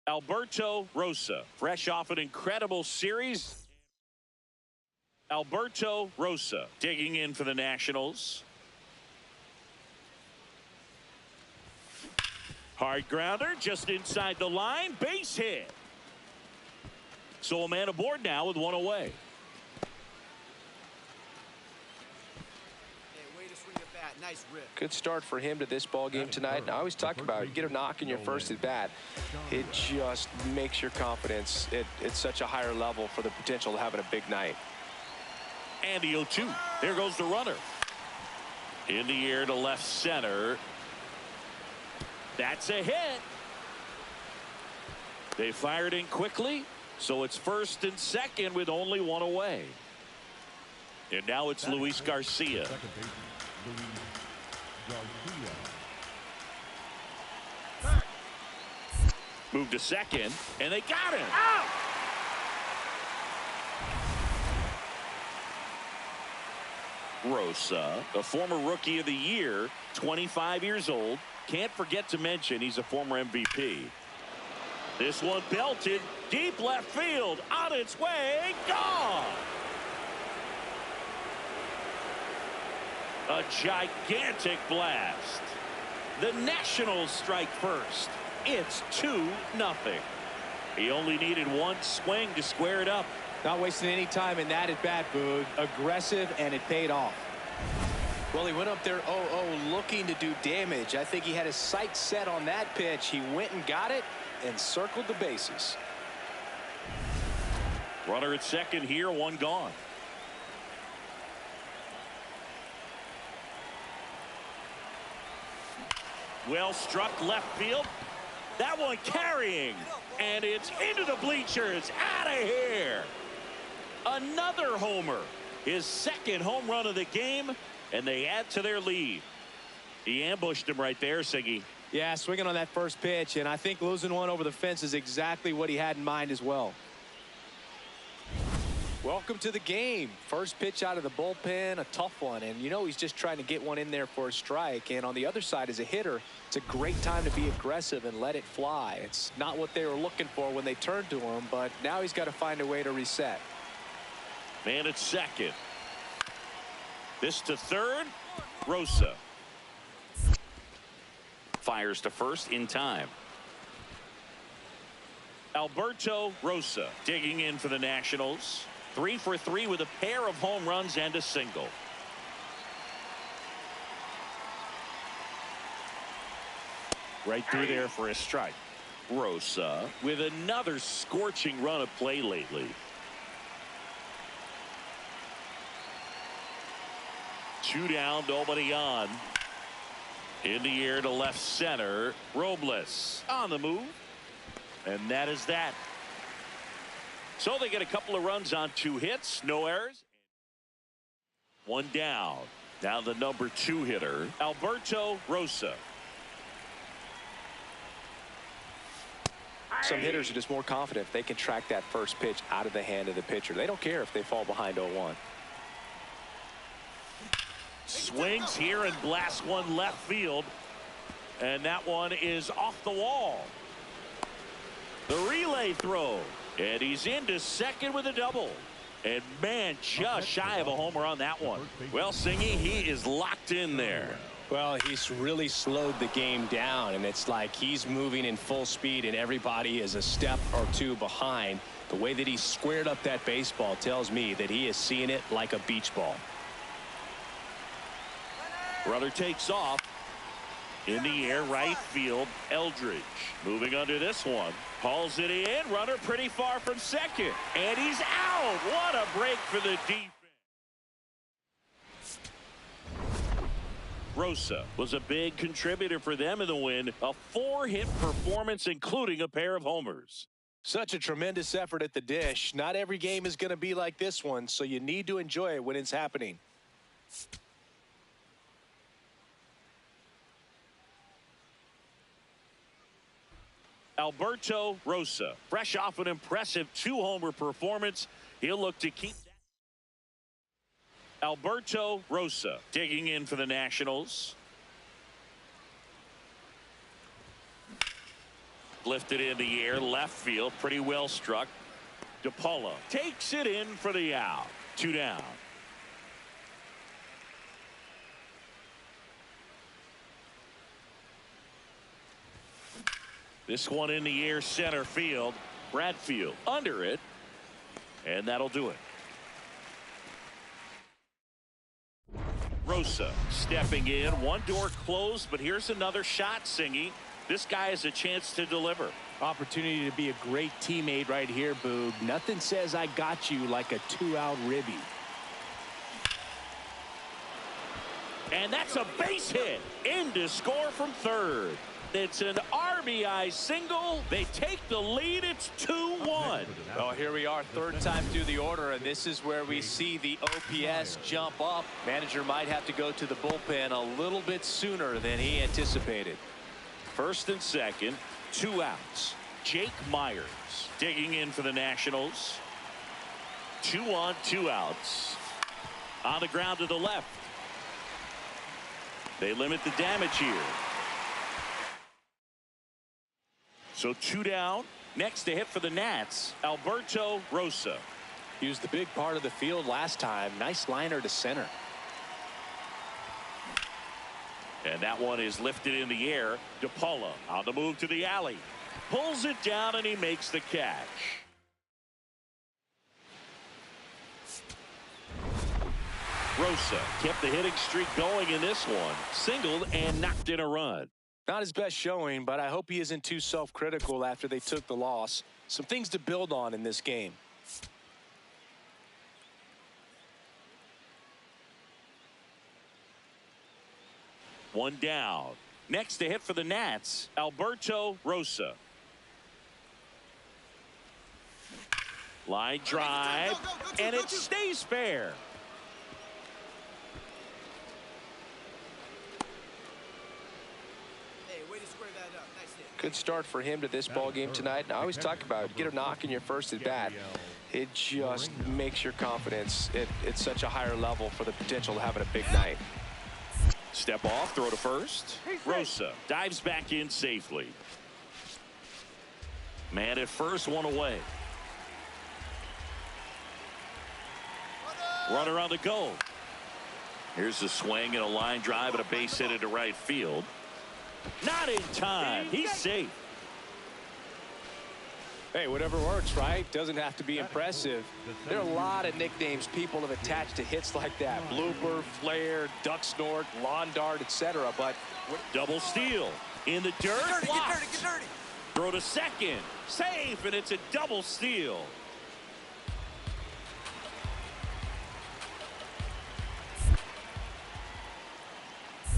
Alberto Rosa, fresh off an incredible series. Alberto Rosa digging in for the Nationals. Hard grounder just inside the line, base hit. So a man aboard now with one away. Nice rip. Good start for him to this ball game tonight. And I always talk about you get a knock in your first at bat. It just makes your confidence at such a higher level for the potential of having a big night. And the 0-2. There goes the runner. In the air to left center. That's a hit. They fired in quickly, so it's first and second with only one away. And now it's Luis Garcia. Moved to second, and they got him. Out! Rosa, a former Rookie of the Year, 25 years old. Can't forget to mention he's a former MVP. This one belted deep left field, on its way, gone. A gigantic blast. The Nationals strike first. It's 2-0. He only needed one swing to square it up. Not wasting any time in that at bat, Boog. Aggressive, and it paid off. Well, he went up there 0-0 looking to do damage. I think he had his sights set on that pitch. He went and got it and circled the bases. Runner at second here, one gone. Well struck left field. That one carrying, and it's into the bleachers. Out of here. Another homer. His second home run of the game, and they add to their lead. He ambushed him right there, Siggy. Yeah, swinging on that first pitch, and I think losing one over the fence is exactly what he had in mind as well. Welcome to the game. First pitch out of the bullpen, a tough one, and you know he's just trying to get one in there for a strike. And on the other side, as a hitter, it's a great time to be aggressive and let it fly. It's not what they were looking for when they turned to him, but now he's got to find a way to reset. Man at second. This to third. Rosa fires to first in time. Alberto Rosa digging in for the Nationals. 3 for 3 with a pair of home runs and a single. Right through there for a strike. Rosa with another scorching run of play lately. 2 down, nobody on. In the air to left center. Robles on the move. And that is that. So they get a couple of runs on 2 hits, no errors. 1 down. Now the number 2 hitter, Alberto Rosa. Some hitters are just more confident if they can track that first pitch out of the hand of the pitcher. They don't care if they fall behind 0-1. Swings here and blasts one left field. And that one is off the wall. The relay throw. And he's into second with a double. And man, just shy of a homer on that one. Well, Singy, he is locked in there. Well, he's really slowed the game down, and it's like he's moving in full speed and everybody is a step or 2 behind. The way that he squared up that baseball tells me that he is seeing it like a beach ball. Runner takes off. In the air, right field, Eldridge. Moving under this one. Hauls it in. Runner pretty far from second. And he's out. What a break for the defense. Rosa was a big contributor for them in the win. A 4-hit performance, including a pair of homers. Such a tremendous effort at the dish. Not every game is going to be like this one, so you need to enjoy it when it's happening. Alberto Rosa, fresh off an impressive 2-homer performance. He'll look to keep that. Alberto Rosa digging in for the Nationals. Lifted in the air, left field, pretty well struck. DePaula takes it in for the out. 2 down. This one in the air, center field. Bradfield under it, and that'll do it. Rosa stepping in, one door closed, but here's another shot. Singy, this guy has a chance to deliver. Opportunity to be a great teammate right here, Boog. Nothing says I got you like a 2-out ribby. And that's a base hit. In to score from third. It's an RBI single. They take the lead. It's 2-1. Well, here we are, third time through the order, and this is where we see the OPS jump up. Manager might have to go to the bullpen a little bit sooner than he anticipated. First and second, 2 outs. Jake Myers digging in for the Nationals. 2 on, 2 outs. On the ground to the left. They limit the damage here. So 2 down. Next to hit for the Nats, Alberto Rosa. He was the big part of the field last time. Nice liner to center. And that one is lifted in the air. DePaula on the move to the alley. Pulls it down and he makes the catch. Rosa kept the hitting streak going in this one. Singled and knocked in a run. Not his best showing, but I hope he isn't too self-critical after they took the loss. Some things to build on in this game. One down. Next to hit for the Nats, Alberto Rosa. Line drive, and it stays fair. Good start for him to this ball game tonight. And I always talk about get a knock in your first at bat. It just makes your confidence at such a higher level for the potential of having a big night. Step off, throw to first. Rosa dives back in safely. Man at first, one away. Runner on the go. Here's a swing and a line drive and a base hit into right field. Not in time. He's safe. Hey, whatever works, right? Doesn't have to be impressive. There are a lot of nicknames people have attached to hits like that. Blooper, flare, duck snort, lawn dart, etc. But double steal in the dirt. Get dirty, get dirty. Throw to second. Safe, and it's a double steal.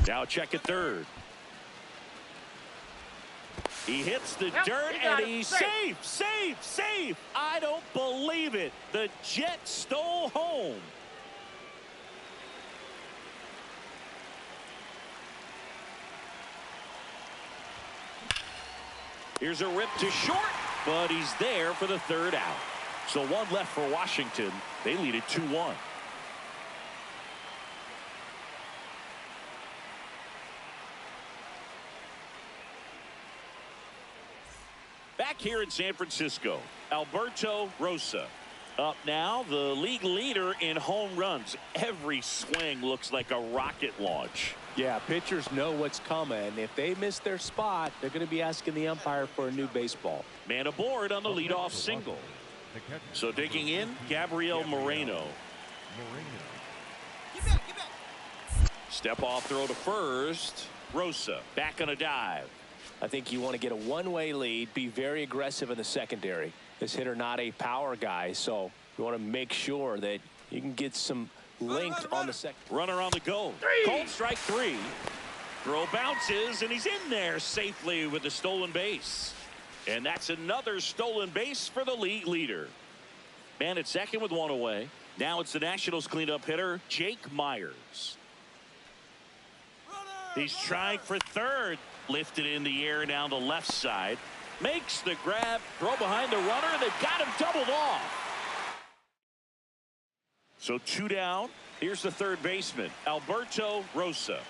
Now check at third. He hits the dirt and he's safe, safe, safe. I don't believe it. The Jets stole home. Here's a rip to short, but he's there for the third out. So one left for Washington. They lead it 2-1. Back here in San Francisco, Alberto Rosa. Up now, the league leader in home runs. Every swing looks like a rocket launch. Yeah, pitchers know what's coming. If they miss their spot, they're going to be asking the umpire for a new baseball. Man aboard on the leadoff single. So digging in, Gabriel Moreno. Step off throw to first. Rosa back on a dive. I think you want to get a one-way lead, be very aggressive in the secondary. This hitter not a power guy, so you want to make sure that you can get some length on the second. Runner on the go. Cold strike 3. Throw bounces, and he's in there safely with the stolen base. And that's another stolen base for the league leader. Man at second with one away. Now it's the Nationals cleanup hitter, Jake Myers. He's trying for third. Lifted in the air down the left side. Makes the grab. Throw behind the runner. They've got him doubled off. So 2 down. Here's the third baseman, Alberto Rosa.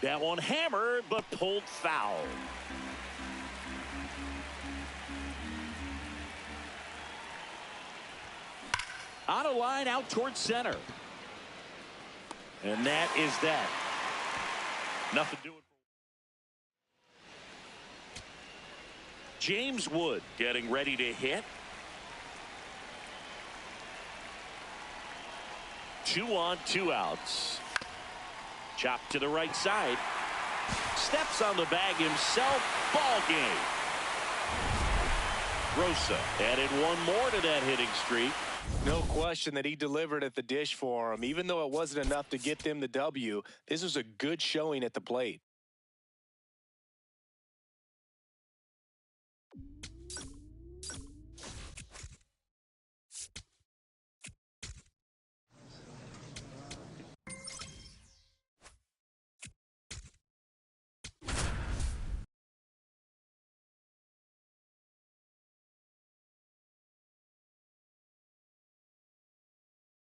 That one hammered, but pulled foul. On a line out towards center. And that is that. Nothing doing. James Wood getting ready to hit. 2 on, 2 outs. Chop to the right side. Steps on the bag himself. Ball game. Rosa added one more to that hitting streak. No question that he delivered at the dish for him. Even though it wasn't enough to get them the W, this was a good showing at the plate.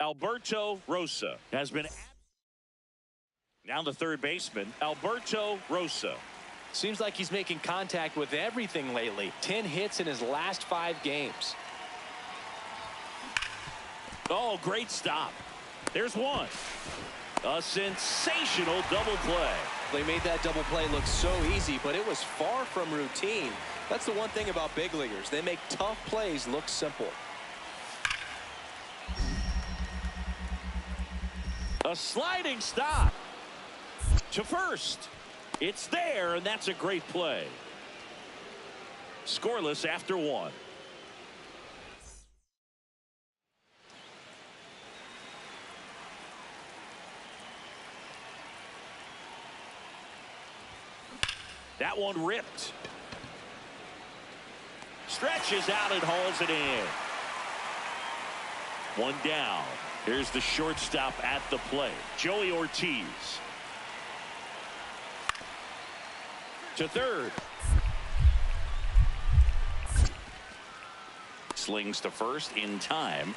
Alberto Rosa has been down the third baseman. Alberto Rosa. Seems like he's making contact with everything lately. 10 hits in his last 5 games. Oh, great stop. There's one. A sensational double play. They made that double play look so easy, but it was far from routine. That's the one thing about big leaguers. They make tough plays look simple. A sliding stop to first. It's there, and that's a great play. Scoreless after 1. That one ripped. Stretches out and hauls it in. 1 down. Here's the shortstop at the plate, Joey Ortiz. To third. Slings to first in time.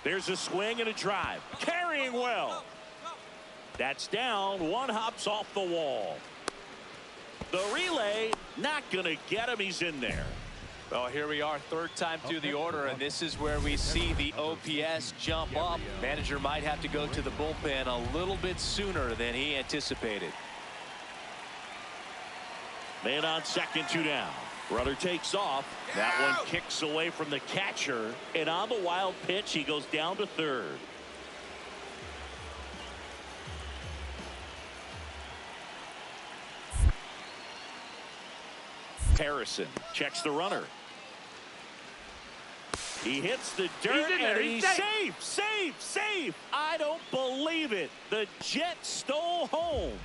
There's a swing and a drive. Carrying well. That's down. One hops off the wall. The relay not going to get him. He's in there. Well, here we are, third time through the order, and this is where we see the OPS jump up. Manager might have to go to the bullpen a little bit sooner than he anticipated. Man on second, 2 down. Runner takes off. That one kicks away from the catcher. And on the wild pitch, he goes down to third. Harrison checks the runner. He hits the dirt and he's safe, safe, safe. I don't believe it. The Jets stole home.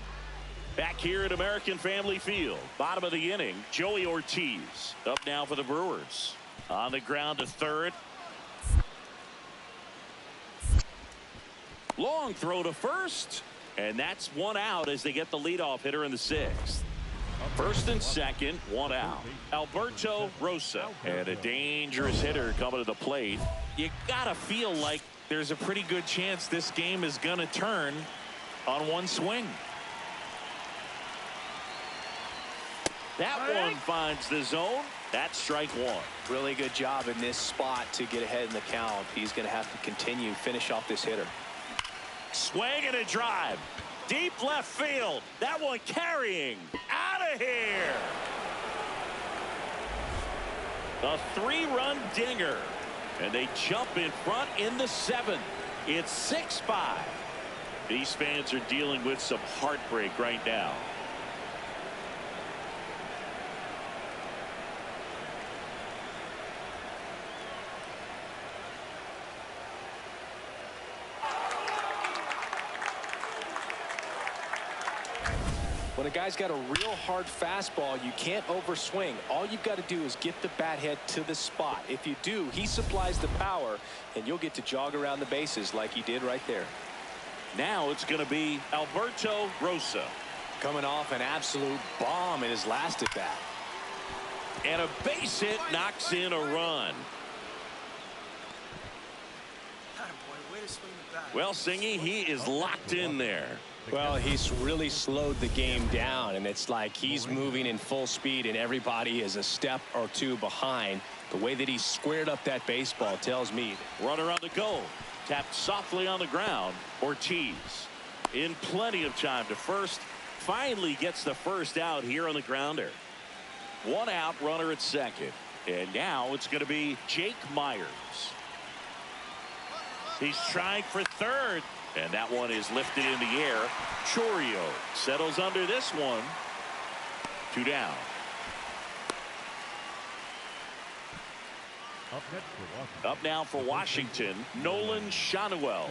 Back here at American Family Field, bottom of the inning, Joey Ortiz up now for the Brewers. On the ground to third. Long throw to first, and that's 1 out as they get the leadoff hitter in the 6th. First and second, 1 out. Alberto Rosa, and a dangerous hitter coming to the plate. You gotta feel like there's a pretty good chance this game is gonna turn on one swing. That one finds the zone. That's strike 1. Really good job in this spot to get ahead in the count. He's going to have to continue, finish off this hitter. Swing and a drive. Deep left field. That one carrying. Out of here. A 3-run dinger. And they jump in front in the 7th. It's 6-5. These fans are dealing with some heartbreak right now. When a guy's got a real hard fastball, you can't overswing. All you've got to do is get the bat head to the spot. If you do, he supplies the power, and you'll get to jog around the bases like he did right there. Now it's going to be Alberto Rosa. Coming off an absolute bomb in his last at bat. And a base hit knocks in a run. Well, Singy, he is locked in there. Well, he's really slowed the game down, and it's like he's moving in full speed and everybody is a step or two behind. The way that he squared up that baseball tells me. Runner on the go. Tapped softly on the ground. Ortiz in plenty of time to first. Finally gets the first out here on the grounder. One out, runner at second. And now it's going to be Jake Myers. He's trying for third. And that one is lifted in the air. Chorio settles under this one. 2 down. Up now for Washington, Nolan Schanuel.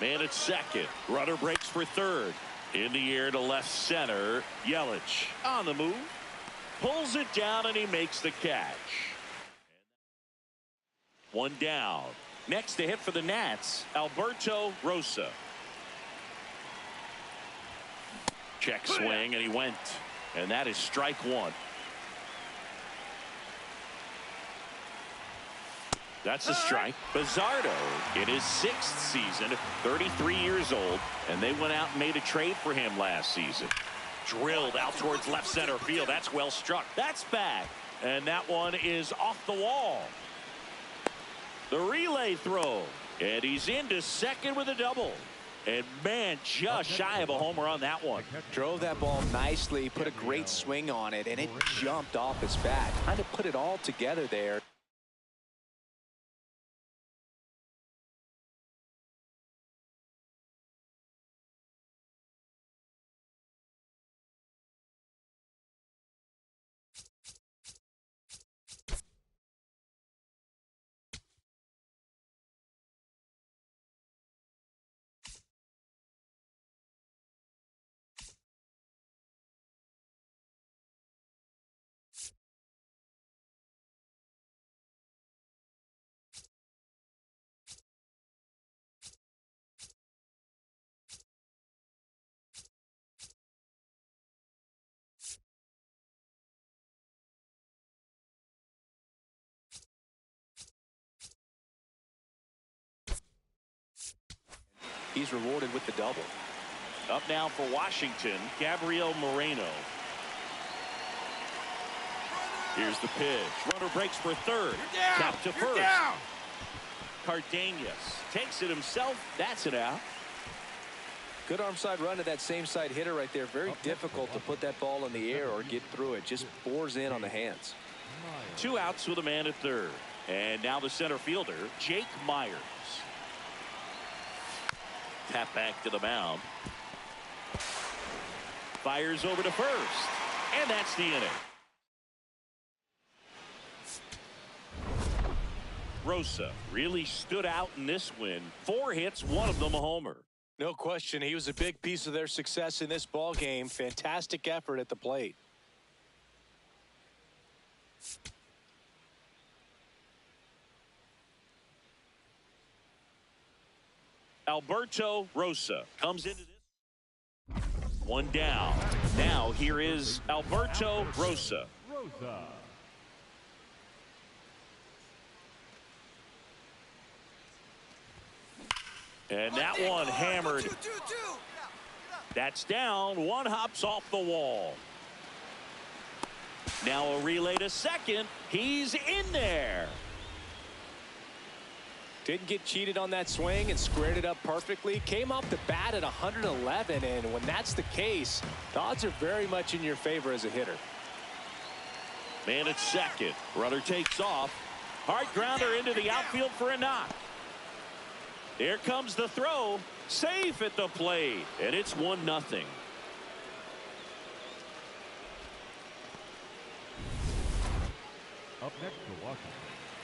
Man at second. Runner breaks for third. In the air to left center. Yelich on the move. Pulls it down and he makes the catch. 1 down. Next to hit for the Nats, Alberto Rosa. Check swing and he went. And that is strike 1. That's a strike. Bizzardo in his 6th season, 33 years old, and they went out and made a trade for him last season. Drilled out towards left center field. That's well struck. That's back. And that one is off the wall. The relay throw. And he's into second with a double. And man, just shy of a homer on that one. Drove that ball nicely, put a great swing on it, and it jumped off his bat. Kind of put it all together there. He's rewarded with the double. Up now for Washington, Gabriel Moreno. Here's the pitch. Runner breaks for third. Tap to first. Cardenas takes it himself. That's it out. Good arm side run to that same side hitter right there. Very difficult to put that ball in the air or get through it. Just bores in on the hands. 2 outs with a man at third. And now the center fielder, Jake Myers. Tap back to the mound. Fires over to first. And that's the inning. Rosa really stood out in this win. 4 hits, one of them a homer. No question. He was a big piece of their success in this ball game. Fantastic effort at the plate. Alberto Rosa comes into this. 1 down. Now here is Alberto Rosa. And that one hammered. That's down. 1 hops off the wall. Now a relay to second. He's in there. Didn't get cheated on that swing and squared it up perfectly. Came off the bat at 111, and when that's the case, the odds are very much in your favor as a hitter. Man at second. Runner takes off. Hard grounder into the outfield for a knock. Here comes the throw. Safe at the plate, and it's 1-0. Up next for Washington.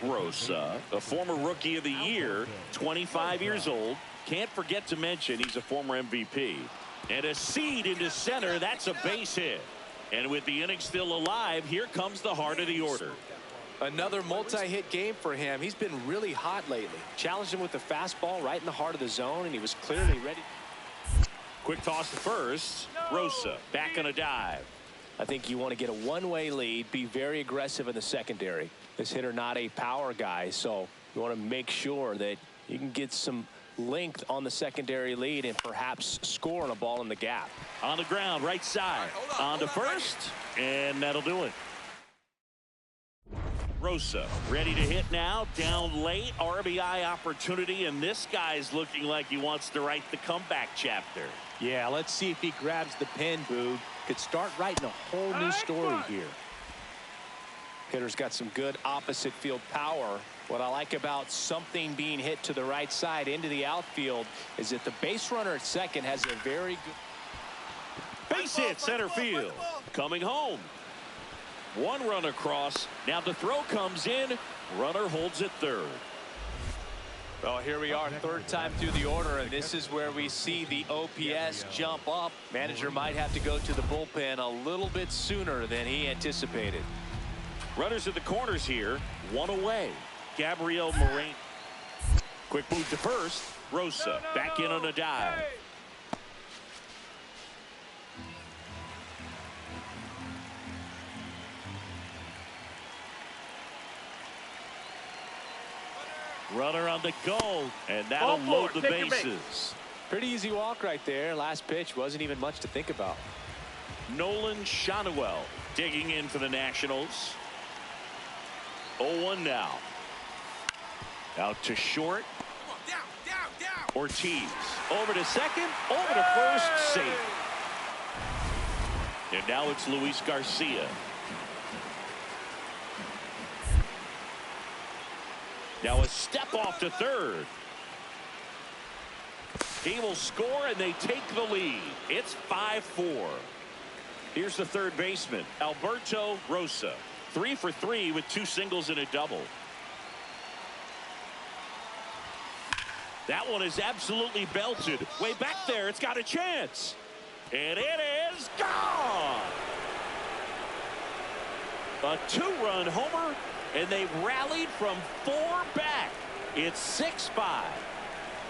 Rosa, a former Rookie of the Year, 25 years old. Can't forget to mention he's a former MVP. And a seed into center. That's a base hit. And with the inning still alive, here comes the heart of the order. Another multi-hit game for him. He's been really hot lately. Challenged him with the fastball right in the heart of the zone, and he was clearly ready. Quick toss to first. Rosa back on a dive. I think you want to get a one-way lead, be very aggressive in the secondary. This hitter not a power guy, so you want to make sure that you can get some length on the secondary lead and perhaps score on a ball in the gap. On the ground, right side. On to first, and that'll do it. Rosa ready to hit now, down late, RBI opportunity, and this guy's looking like he wants to write the comeback chapter. Yeah, let's see if he grabs the pen, Boog. Could start writing a whole new story here. Hitter's got some good opposite field power. What I like about something being hit to the right side into the outfield is that the base runner at second has a very good base hit center field. Coming home. One run across. Now the throw comes in. Runner holds it third. Well, here we are, third time through the order, and this is where we see the OPS jump up. Manager might have to go to the bullpen a little bit sooner than he anticipated. Runners at the corners here. One away. Gabriel Moreno. Quick move to first. Rosa back in on a dive. Runner on the go, and that'll load the bases. Pretty easy walk right there. Last pitch wasn't even much to think about. Nolan Shanuel digging in for the Nationals. 0-1 now. Out to short. Ortiz over to second, over to first, safe. And now it's Luis Garcia. Now a step off to third. He will score, and they take the lead. It's 5-4. Here's the third baseman, Alberto Rosa. 3 for 3 with 2 singles and a double. That one is absolutely belted. Way back there, it's got a chance. And it is gone. A 2-run homer, and they've rallied from 4 back. It's 6-5.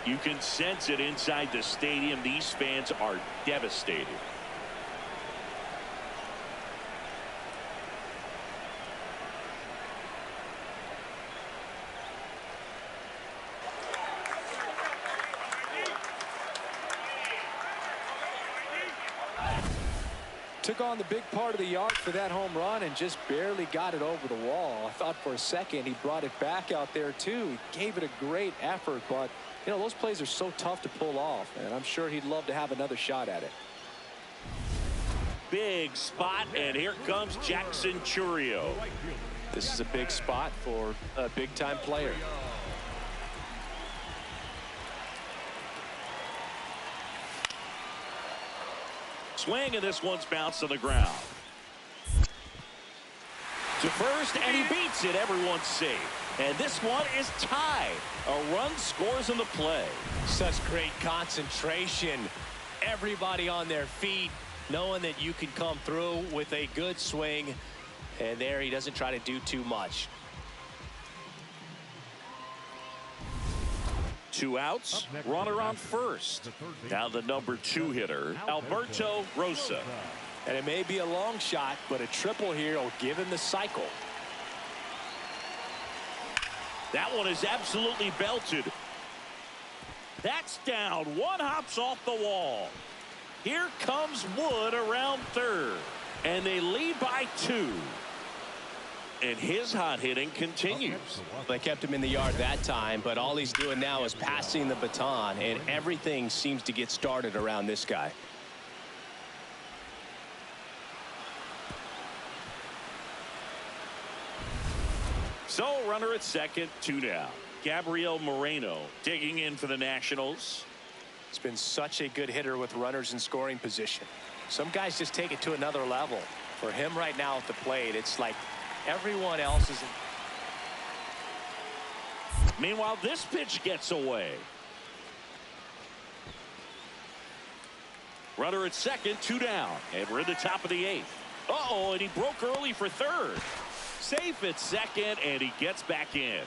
You can sense it inside the stadium. These fans are devastated. Took on the big part of the yard for that home run and just barely got it over the wall. I thought for a second he brought it back out there too. He gave it a great effort, but you know, those plays are so tough to pull off, and I'm sure he'd love to have another shot at it. Big spot, and here comes Jackson Chourio. This is a big spot for a big-time player. Swing, and this one's bounced on the ground. To first, and he beats it. Everyone's safe. And this one is tied. A run scores on the play. Such great concentration. Everybody on their feet, knowing that you can come through with a good swing. And there he doesn't try to do too much. 2 outs, runner on first. Now the number 2 hitter, Alberto Rosa. And it may be a long shot, but a triple here will give him the cycle. That one is absolutely belted. That's down. One hops off the wall. Here comes Wood around third. And they lead by 2. And his hot hitting continues. They kept him in the yard that time, but all he's doing now is passing the baton, and everything seems to get started around this guy. So runner at second, 2 down. Gabriel Moreno digging in for the Nationals. It's been such a good hitter with runners in scoring position. Some guys just take it to another level. For him right now at the plate, it's like everyone else is in. Meanwhile, this pitch gets away. Runner at second, 2 down. And we're in the top of the 8th. Uh-oh, and he broke early for third. Safe at second, and he gets back in.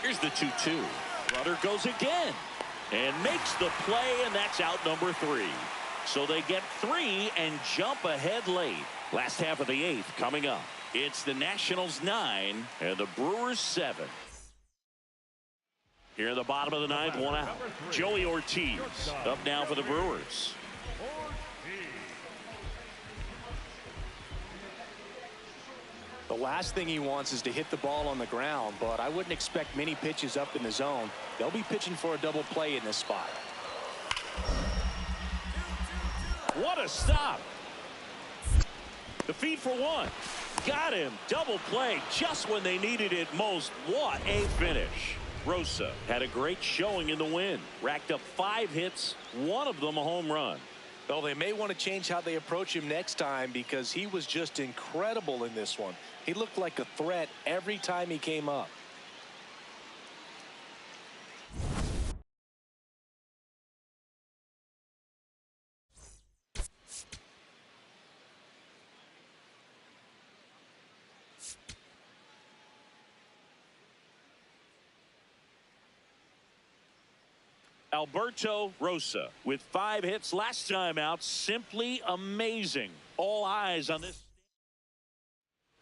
Here's the 2-2. Runner goes again and makes the play, and that's out number 3. So they get 3 and jump ahead late. Last half of the 8th coming up. It's the Nationals 9 and the Brewers 7. Here in the bottom of the 9th, 1 out. Joey Ortiz up now for the Brewers. The last thing he wants is to hit the ball on the ground, but I wouldn't expect many pitches up in the zone. They'll be pitching for a double play in this spot. What a stop. The feed for 1. Got him. Double play just when they needed it most. What a finish. Rosa had a great showing in the win. Racked up 5 hits, 1 of them a home run. Well, they may want to change how they approach him next time because he was just incredible in this one. He looked like a threat every time he came up. Alberto Rosa with 5 hits last time out. Simply amazing. All eyes on this.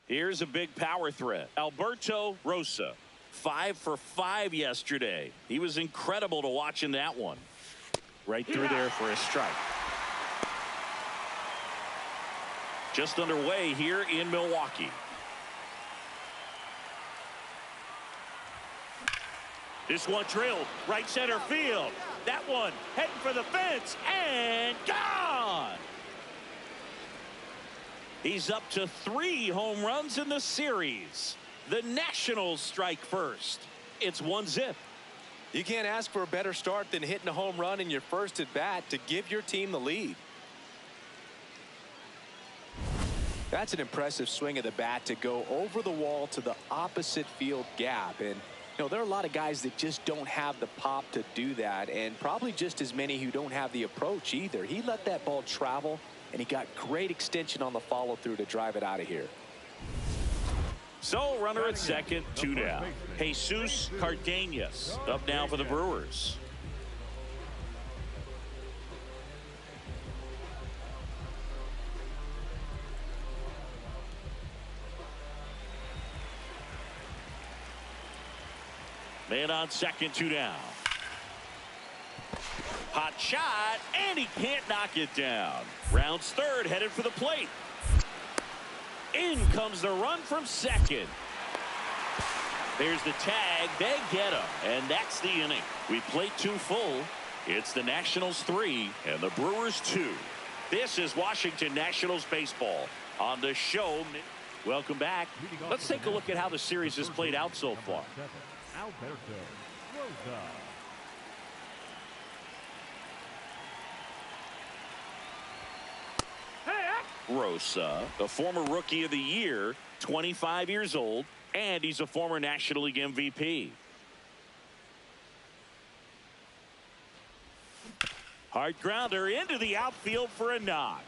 Here's a big power threat. Alberto Rosa, 5 for 5 yesterday. He was incredible to watch in that one. Right through there for a strike. Just underway here in Milwaukee. This one drilled right center field. That one heading for the fence and gone. He's up to 3 home runs in the series. The Nationals strike first. It's 1-0. You can't ask for a better start than hitting a home run in your first at bat to give your team the lead. That's an impressive swing of the bat to go over the wall to the opposite field gap. And you know, there are a lot of guys that just don't have the pop to do that, and probably just as many who don't have the approach either. He let that ball travel, and he got great extension on the follow-through to drive it out of here. So, runner at second, 2 down. Jesus Cardenas up now for the Brewers. Man on second, 2 down. Hot shot, and he can't knock it down. Rounds third, headed for the plate. In comes the run from second. There's the tag. They get him, and that's the inning. We played 2 full. It's the Nationals 3 and the Brewers 2. This is Washington Nationals baseball on the show. Welcome back. Let's take a look at how the series has played out so far. Alberto Rosa. Rosa, the former Rookie of the Year, 25 years old, and he's a former National League MVP. Hard grounder into the outfield for a knock.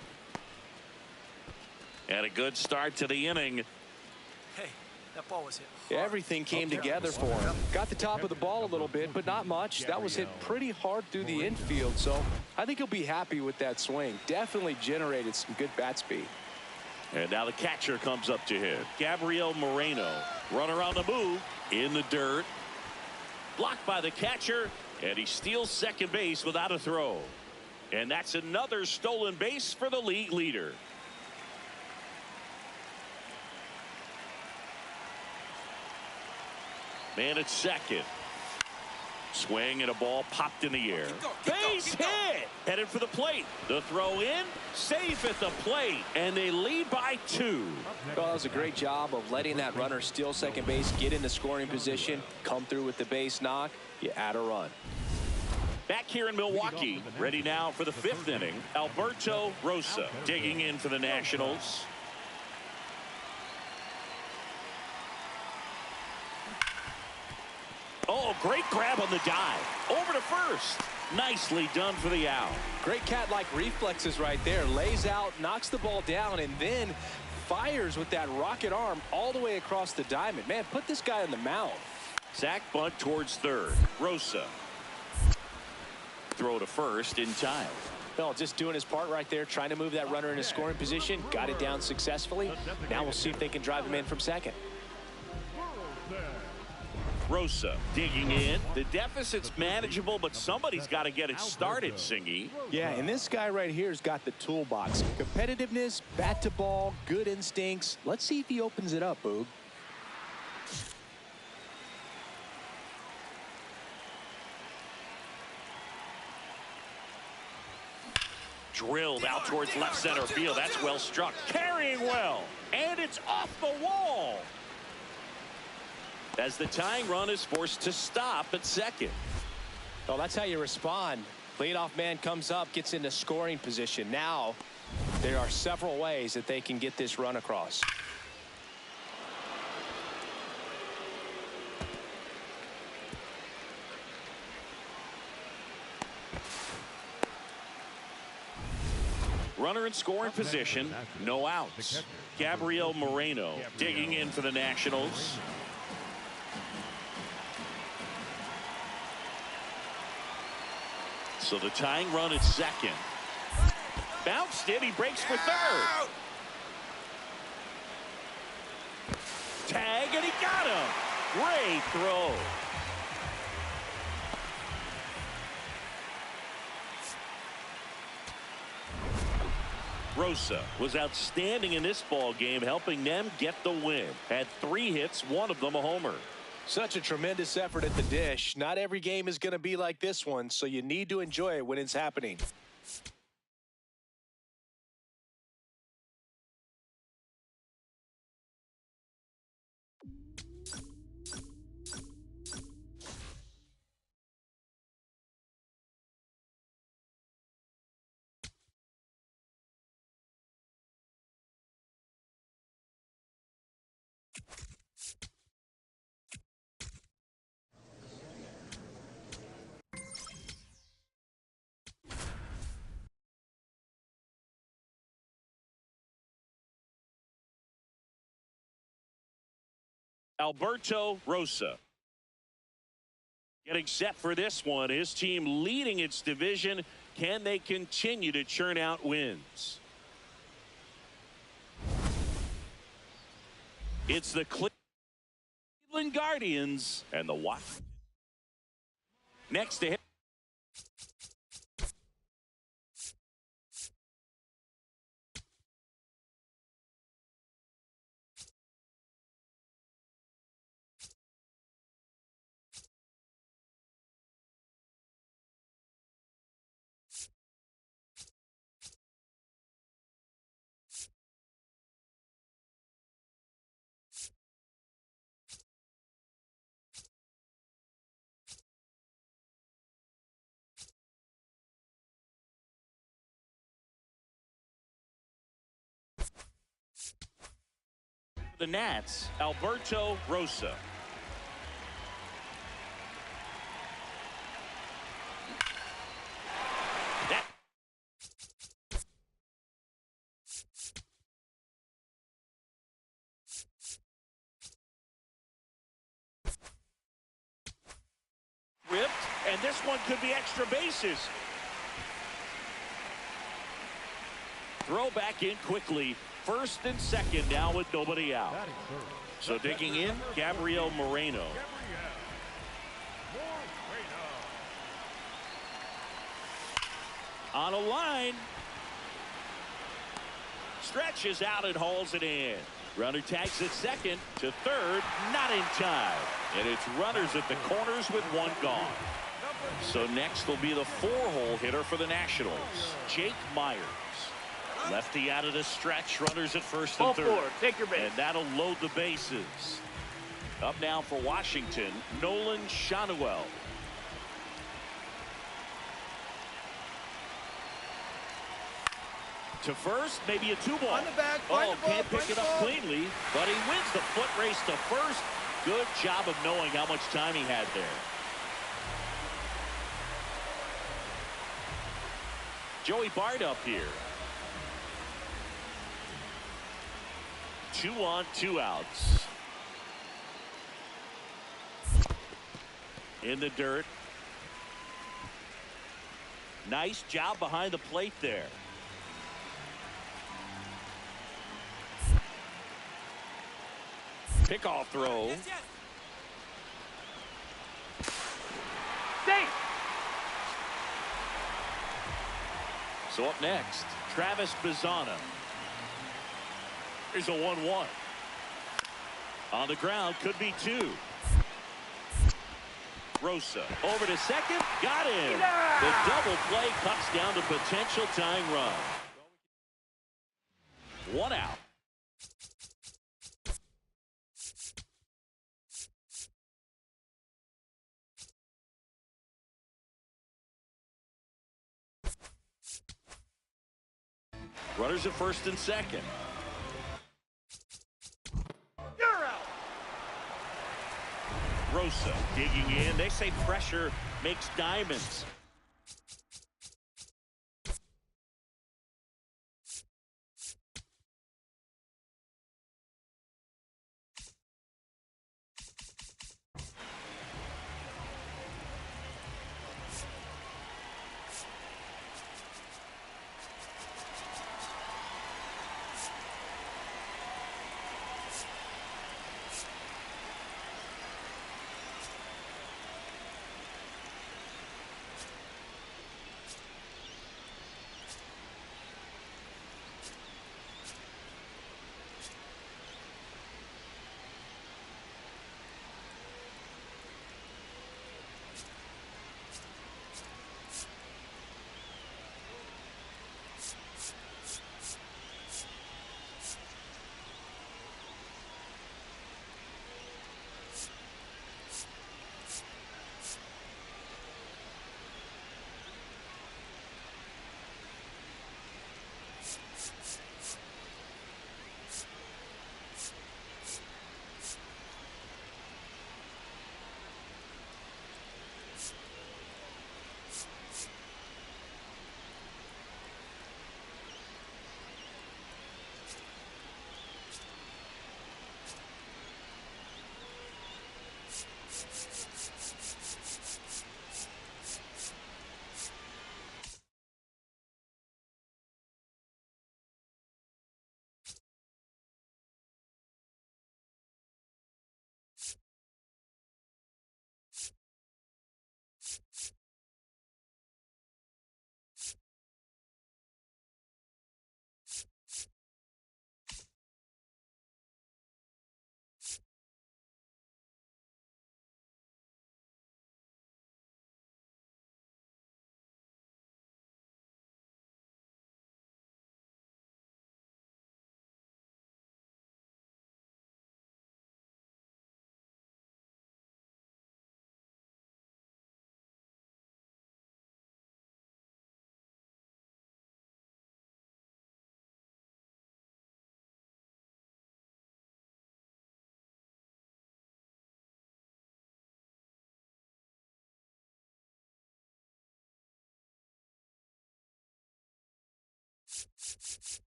And a good start to the inning. Hey, that ball was hit. Everything came together for him. Got the top of the ball a little bit, but not much. That was hit pretty hard through the infield, so I think he'll be happy with that swing. Definitely generated some good bat speed. And now the catcher comes up to him. Gabriel Moreno. Runner on the move. In the dirt. Blocked by the catcher. And he steals second base without a throw. And that's another stolen base for the league leader. Man at second. Swing and a ball popped in the air. Base hit. Headed for the plate. The throw in. Safe at the plate. And they lead by 2. Well, that was a great job of letting that runner steal second base, get into scoring position, come through with the base knock. You add a run. Back here in Milwaukee. Ready now for the 5th inning. Alberto Rosa digging in for the Nationals. Oh, great grab on the dive. Over to first. Nicely done for the out. Great cat-like reflexes right there. Lays out, knocks the ball down, and then fires with that rocket arm all the way across the diamond. Man, put this guy in the mouth. Sack bunt towards third. Rosa. Throw to first in time. Well, just doing his part right there, trying to move that runner in a scoring position. Got it down successfully. Now we'll see if they can drive him in from second. Rosa digging in. The deficit's manageable, but somebody's got to get it started, Singy. Yeah, and this guy right here has got the toolbox. Competitiveness, bat to ball, good instincts. Let's see if he opens it up, Boog. Drilled out towards left center field. That's well struck. Carrying well. And it's off the wall. As the tying run is forced to stop at second. Well, that's how you respond. Leadoff man comes up, gets into scoring position. Now, there are several ways that they can get this run across. Runner in scoring position. No outs. Gabriel Moreno digging in for the Nationals. So the tying run at second. Bounced it. He breaks for third. Tag, and he got him. Great throw. Rosa was outstanding in this ball game, helping them get the win. Had 3 hits, one of them a homer. Such a tremendous effort at the dish. Not every game is going to be like this one, so you need to enjoy it when it's happening. Alberto Rosa getting set for this one. His team leading its division. Can they continue to churn out wins? It's the Cleveland Guardians and the Washington. Next to hit. The Nats, Alberto Rosa. Ripped, and this one could be extra bases. Throw back in quickly. First and second now with nobody out. So digging in, Gabriel Moreno. On a line. Stretches out and hauls it in. Runner tags at second to third, not in time. And it's runners at the corners with one gone. So next will be the 4-hole hitter for the Nationals, Jake Myers. Lefty out of the stretch, runners at first and third. Take your base. And that'll load the bases. Up now for Washington, Nolan Shanuel. To first, maybe a 2-ball. On the back, can't pick it up cleanly, but he wins the foot race to first. Good job of knowing how much time he had there. Joey Bart up here. 2 on, 2 outs. In the dirt. Nice job behind the plate there. Pickoff throw. Yes, yes. So up next, Travis Bazzana. Here's a 1-1. On the ground, could be 2. Rosa over to second, got him. The double play cuts down the potential tying run. 1 out. Runners at first and second. You're out. Rosa digging in. They say pressure makes diamonds.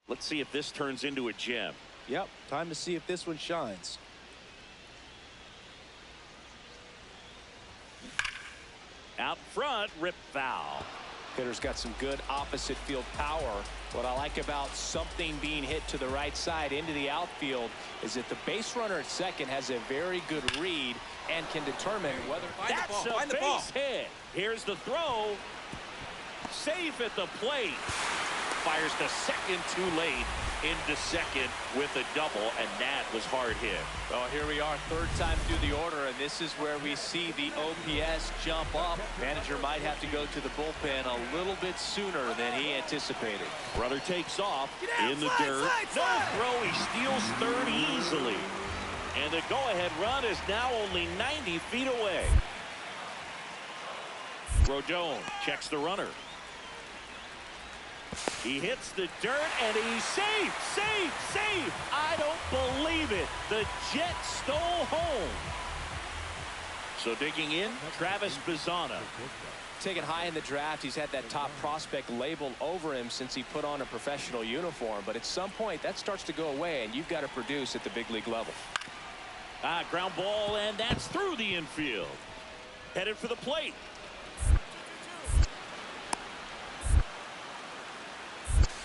Let's see if this turns into a gem. Yep, time to see if this one shines. Out front, rip foul. Hitter's got some good opposite field power. What I like about something being hit to the right side into the outfield is that the base runner at second has a very good read and can determine whether that's a base hit. Here's the throw. Safe at the plate. Fires to second too late. Into second with a double, and that was hard hit. Well, here we are, third time through the order, and this is where we see the OPS jump up. Manager might have to go to the bullpen a little bit sooner than he anticipated. Brother takes off in the dirt. No throw. He steals third easily. And the go-ahead run is now only 90 feet away. Rodon checks the runner. He hits the dirt, and he's safe, safe, safe. I don't believe it. The Jets stole home. So digging in, Travis Bazzana. Taken high in the draft, he's had that top prospect label over him since he put on a professional uniform. But at some point, that starts to go away, and you've got to produce at the big league level. Ground ball, and that's through the infield. Headed for the plate.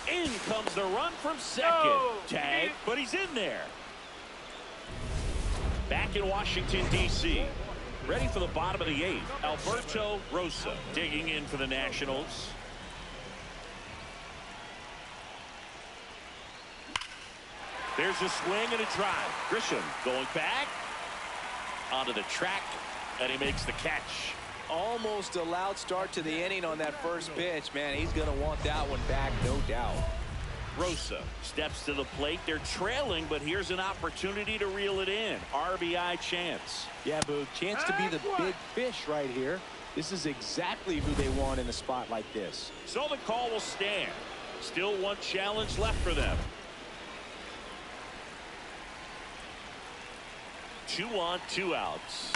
In comes the run from second. Tag, but he's in there. Back in Washington, D.C. Ready for the bottom of the eighth. Alberto Rosa digging in for the Nationals. There's a swing and a drive. Grisham going back onto the track, and he makes the catch. Almost a loud start to the inning on that first pitch. Man, he's going to want that one back, no doubt. Rosa steps to the plate. They're trailing, but here's an opportunity to reel it in. RBI chance. Yeah, Boog, chance to be the big fish right here. This is exactly who they want in a spot like this. So the call will stand. Still one challenge left for them. 2 on, 2 outs.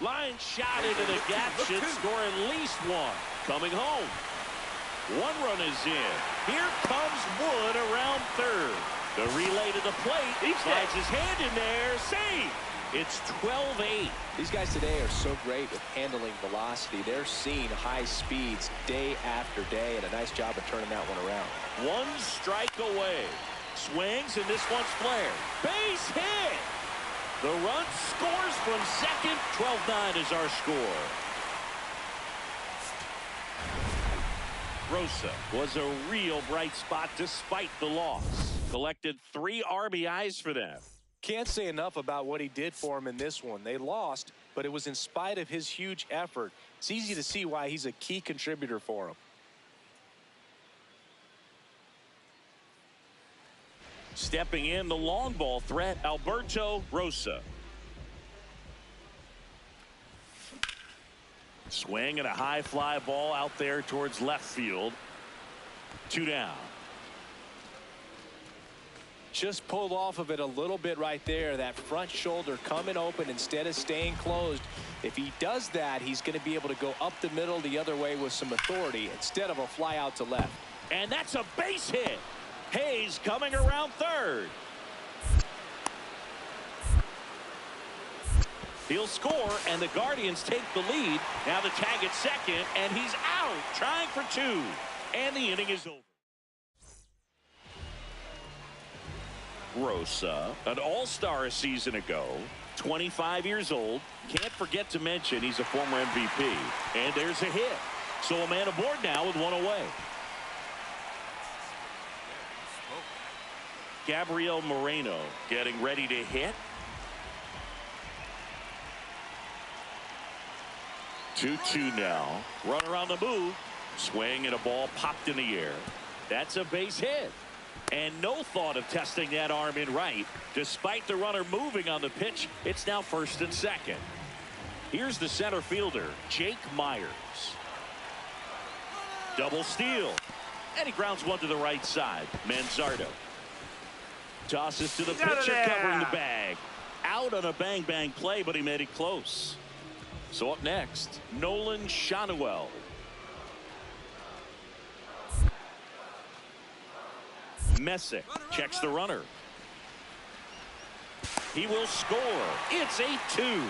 Line shot into the gap should score at least one. Coming home. 1 run is in. Here comes Wood around third. The relay to the plate. He slides his hand in there. Save. It's 12-8. These guys today are so great with handling velocity. They're seeing high speeds day after day, and a nice job of turning that one around. 1 strike away. Swings, and this one's flared. Base hit. The run scores from second. 12-9 is our score. Rosa was a real bright spot despite the loss. Collected 3 RBIs for them. Can't say enough about what he did for him in this one. They lost, but it was in spite of his huge effort. It's easy to see why he's a key contributor for him. Stepping in, the long ball threat, Alberto Rosa. Swing and a high fly ball out there towards left field. 2 down. Just pulled off of it a little bit right there. That front shoulder coming open instead of staying closed. If he does that, he's going to be able to go up the middle the other way with some authority instead of a fly out to left. And that's a base hit. Hayes coming around third. He'll score, and the Guardians take the lead. Now the tag at second, and he's out, trying for 2. And the inning is over. Rosa, an all-star a season ago, 25 years old. Can't forget to mention he's a former MVP. And there's a hit. So a man aboard now with 1 away. Gabriel Moreno getting ready to hit. 2-2 now. Runner on the move. Swing and a ball popped in the air. That's a base hit. And no thought of testing that arm in right. Despite the runner moving on the pitch, it's now first and second. Here's the center fielder, Jake Myers. Double steal. And he grounds one to the right side. Manzardo tosses to the pitcher covering the bag. Out on a bang-bang play, but he made it close. So up next, Nolan Shanuel. Messick checks the runner. He will score. It's 8-2.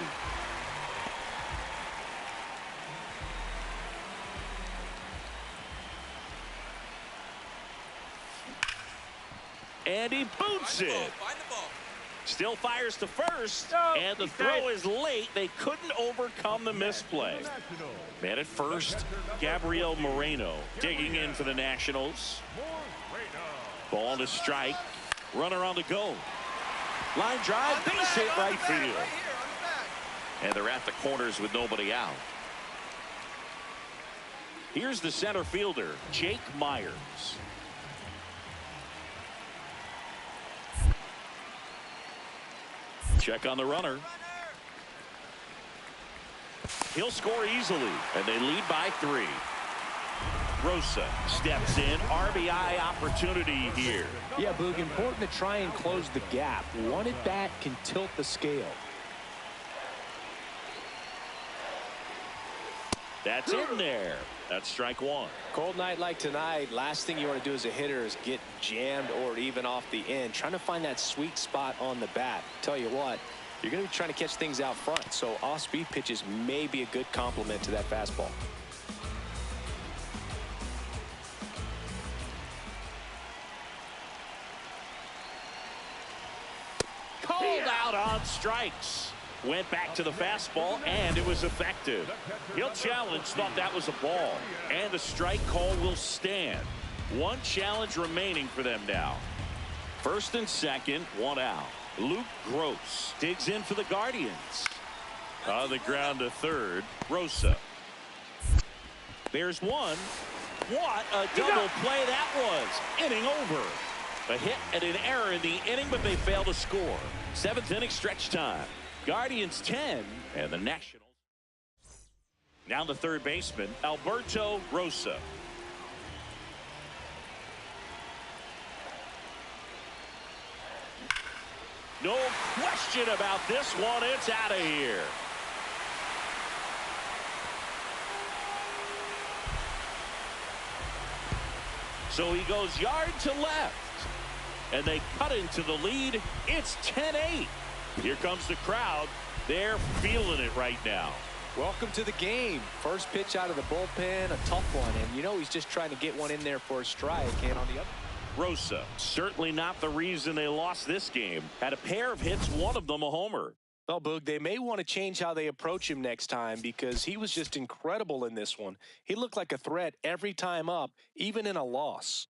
And he boots it. Find the ball. Still fires to first, and the throw is late. They couldn't overcome the misplay. Man at first, Gabriel Moreno digging in for the Nationals. Ball to strike. Runner on the go. Line drive, base hit right field. And they're at the corners with nobody out. Here's the center fielder, Jake Myers. Check on the runner. He'll score easily, and they lead by 3. Rosa steps in. RBI opportunity here. Yeah, Boog, important to try and close the gap. One at bat can tilt the scale. That's in there. That's strike 1. Cold night like tonight, last thing you want to do as a hitter is get jammed or even off the end. Trying to find that sweet spot on the bat. Tell you what, you're going to be trying to catch things out front, so off-speed pitches may be a good complement to that fastball. Called out on strikes. Went back to the fastball, and it was effective. He'll challenge, thought that was a ball, and the strike call will stand. One challenge remaining for them now. First and second, one out. Luke Gross digs in for the Guardians. On the ground to third, Rosa. There's one. What a double play that was. Inning over. A hit and an error in the inning, but they fail to score. 7th inning stretch time. Guardians 10 and the Nationals. Now the third baseman, Alberto Rosa. No question about this one. It's out of here. So he goes yard to left. And they cut into the lead. It's 10-8. Here comes the crowd. They're feeling it right now. Welcome to the game. First pitch out of the bullpen, a tough one. And you know he's just trying to get one in there for a strike. And on the other. Rosa, certainly not the reason they lost this game. Had a pair of hits, one of them a homer. Well, Boog, they may want to change how they approach him next time because he was just incredible in this one. He looked like a threat every time up, even in a loss.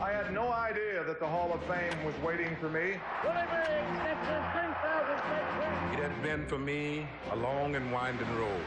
I had no idea that the Hall of Fame was waiting for me. It has been for me a long and winding road.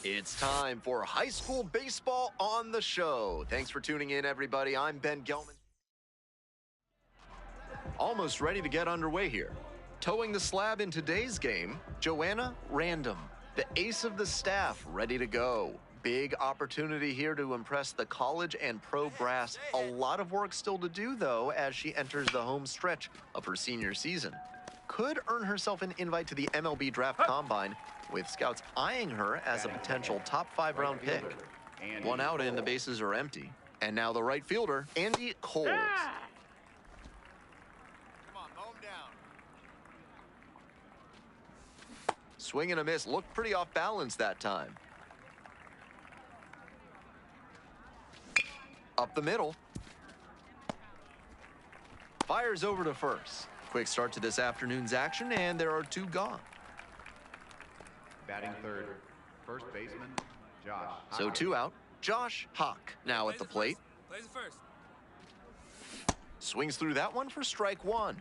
It's time for high school baseball on the show. Thanks for tuning in, everybody. I'm Ben Gelman. Almost ready to get underway here. Towing the slab in today's game, Joanna Random, the ace of the staff, ready to go. Big opportunity here to impress the college and pro brass. A lot of work still to do, though, as she enters the home stretch of her senior season. Could earn herself an invite to the MLB Draft Combine, with scouts eyeing her as a potential top 5 round pick. One out and the bases are empty. And now the right fielder, Andy Coles. Come on, mow him down. Swing and a miss. Looked pretty off balance that time. Up the middle. Fires over to first. Quick start to this afternoon's action, and there are 2 gone. Batting third, first baseman, Josh. So 2 out. Josh Hawk now at the plate. Plays it first. Swings through that one for strike 1.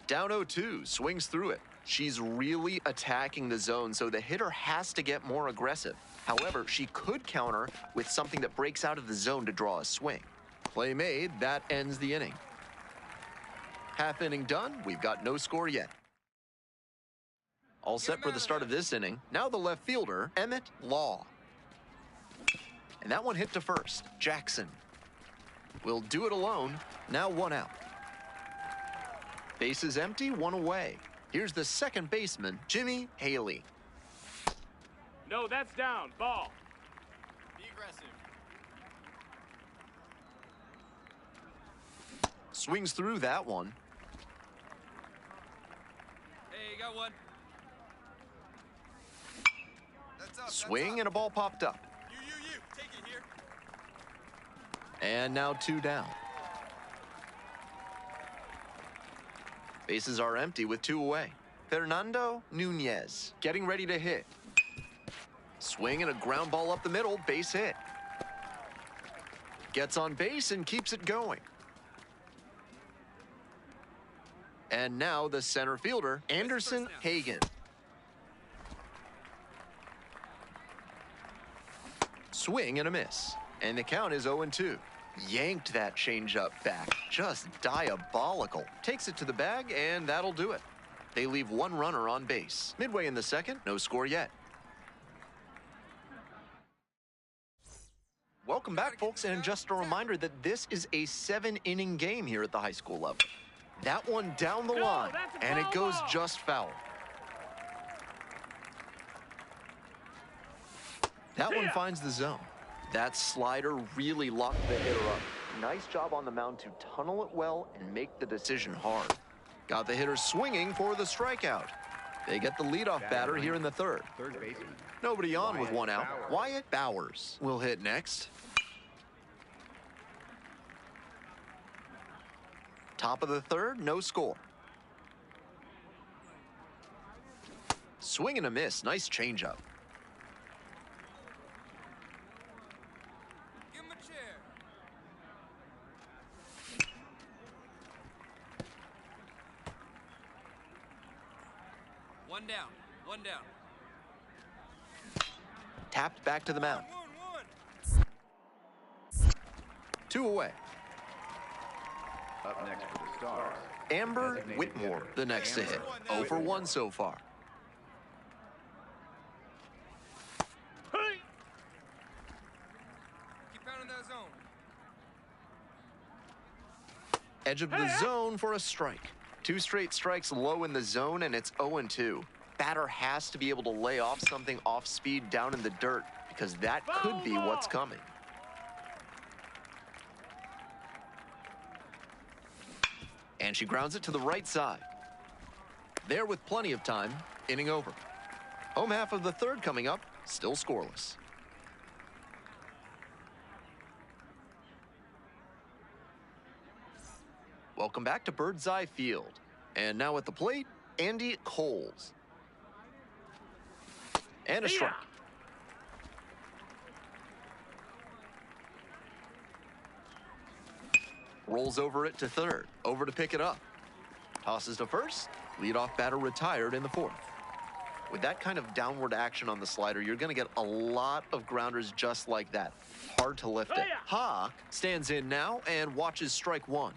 Down 0-2, swings through it. She's really attacking the zone, so the hitter has to get more aggressive. However, she could counter with something that breaks out of the zone to draw a swing. Play made, that ends the inning. Half inning done, we've got no score yet. All set for the start of this inning. Now the left fielder, Emmett Law. And that one hit to first, Jackson. Will do it alone, now 1 out. Bases empty, 1 away. Here's the second baseman, Jimmy Haley. No, that's down. Ball. Be aggressive. Swings through that one. Hey, you got one. That's up. Swing and a ball popped up. You. Take it here. And now 2 down. Bases are empty with 2 away. Fernando Nunez getting ready to hit. Swing and a ground ball up the middle, base hit. Gets on base and keeps it going. And now the center fielder, Anderson Hagen. Swing and a miss. And the count is 0-2. Yanked that changeup back. Just diabolical. Takes it to the bag, and that'll do it. They leave 1 runner on base. Midway in the second, no score yet. Welcome back, folks, and just a reminder that this is a 7-inning game here at the high school level. That one down the line, and it goes just foul. That one finds the zone. That slider really locked the hitter up. Nice job on the mound to tunnel it well and make the decision hard. Got the hitter swinging for the strikeout. They get the leadoff batter here in the third. Third baseman. Nobody on with 1 out. Wyatt Bowers will hit next. Top of the third, no score. Swing and a miss. Nice changeup. Give him a chair. One down. One down. Tapped back to the mound. 2 away. Up next for the Stars. Amber Designated Whitmore, hitter. the next to hit. 0 for 1 so far. Keep pounding that zone. Edge of the zone for a strike. 2 straight strikes low in the zone, and it's 0-2. Batter has to be able to lay off something off speed down in the dirt, because that could be what's coming. And she grounds it to the right side. There with plenty of time, inning over. Home half of the third coming up, still scoreless. Welcome back to Bird's Eye Field. And now at the plate, Andy Coles. And a strike. Rolls over it to third. Over to pick it up. Tosses to first. Leadoff batter retired in the fourth. With that kind of downward action on the slider, you're going to get a lot of grounders just like that. Hard to lift it. Hawk stands in now and watches strike one.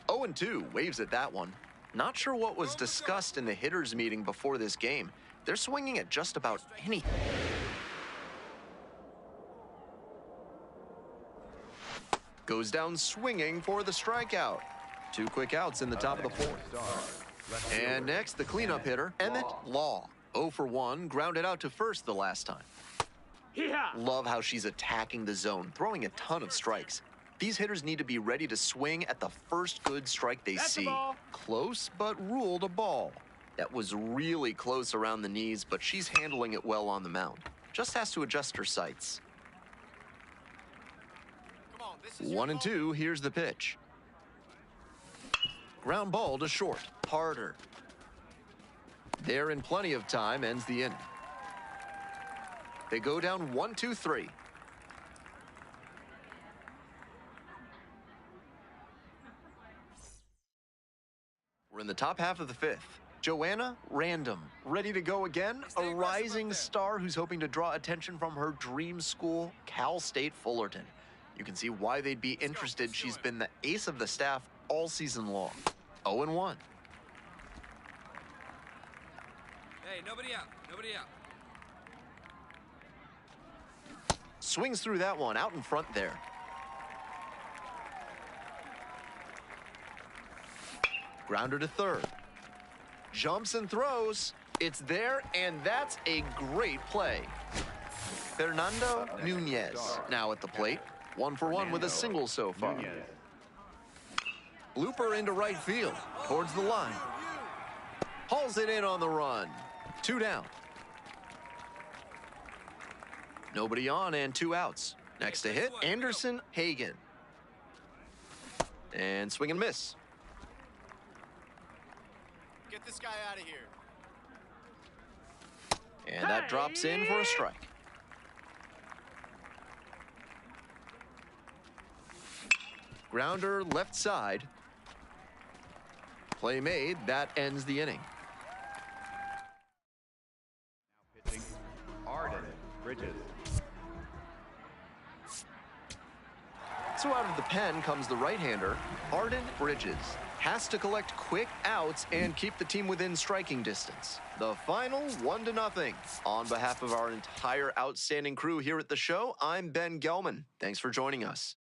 0-2, waves at that one. Not sure what was discussed in the hitters meeting before this game. They're swinging at just about anything. Goes down swinging for the strikeout. 2 quick outs in the top of the fourth. And next, the cleanup hitter, Emmett Law. 0 for 1, grounded out to first the last time. Love how she's attacking the zone, throwing a ton of strikes. These hitters need to be ready to swing at the first good strike they see. Close, but ruled a ball. That was really close around the knees, but she's handling it well on the mound. Just has to adjust her sights. 1-2, here's the pitch. Ground ball to short, harder. There in plenty of time, ends the inning. They go down 1-2-3. We're in the top half of the fifth. Joanna Random, ready to go again. A rising star who's hoping to draw attention from her dream school, Cal State Fullerton. You can see why they'd be interested. She's been the ace of the staff all season long. 0-1. Hey, nobody out. Nobody out. Swings through that one, out in front there. Grounder to third. Jumps and throws. It's there, and that's a great play. Fernando Nunez now at the plate. 1 for 1 with a single so far. Looper into right field, towards the line. Hauls it in on the run. 2 down. Nobody on and 2 outs. Next to hit, Anderson Hagen. And swing and miss. Get this guy out of here. And that drops in for a strike. Grounder left side. Play made. That ends the inning. Now pitching, Arden Bridges. So out of the pen comes the right-hander, Arden Bridges. Has to collect quick outs and keep the team within striking distance. The final 1-0. On behalf of our entire outstanding crew here at the show, I'm Ben Gelman. Thanks for joining us.